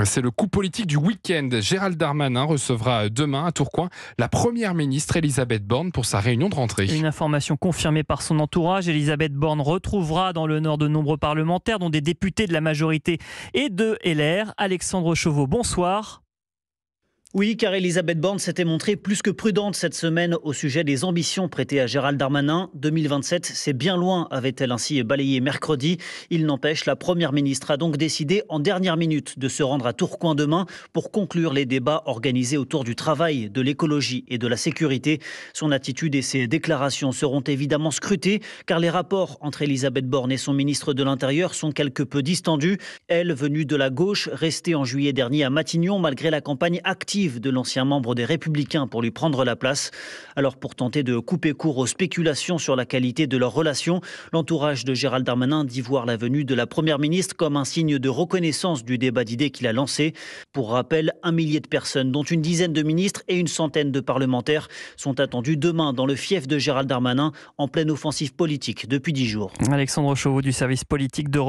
C'est le coup politique du week-end. Gérald Darmanin recevra demain à Tourcoing la première ministre Elisabeth Borne pour sa réunion de rentrée. Une information confirmée par son entourage. Elisabeth Borne retrouvera dans le Nord de nombreux parlementaires, dont des députés de la majorité et de LR. Alexandre Chauveau, bonsoir. Oui, car Elisabeth Borne s'était montrée plus que prudente cette semaine au sujet des ambitions prêtées à Gérald Darmanin. 2027, c'est bien loin, avait-elle ainsi balayé mercredi. Il n'empêche, la Première ministre a donc décidé en dernière minute de se rendre à Tourcoing demain pour conclure les débats organisés autour du travail, de l'écologie et de la sécurité. Son attitude et ses déclarations seront évidemment scrutées, car les rapports entre Elisabeth Borne et son ministre de l'Intérieur sont quelque peu distendus. Elle, venue de la gauche, restée en juillet dernier à Matignon malgré la campagne active de l'ancien membre des Républicains pour lui prendre la place. Alors pour tenter de couper court aux spéculations sur la qualité de leur relation, l'entourage de Gérald Darmanin dit voir la venue de la Première ministre comme un signe de reconnaissance du débat d'idées qu'il a lancé. Pour rappel, 1 millier de personnes, dont une dizaine de ministres et une centaine de parlementaires, sont attendus demain dans le fief de Gérald Darmanin en pleine offensive politique depuis 10 jours. Alexandre Chauveau du service politique de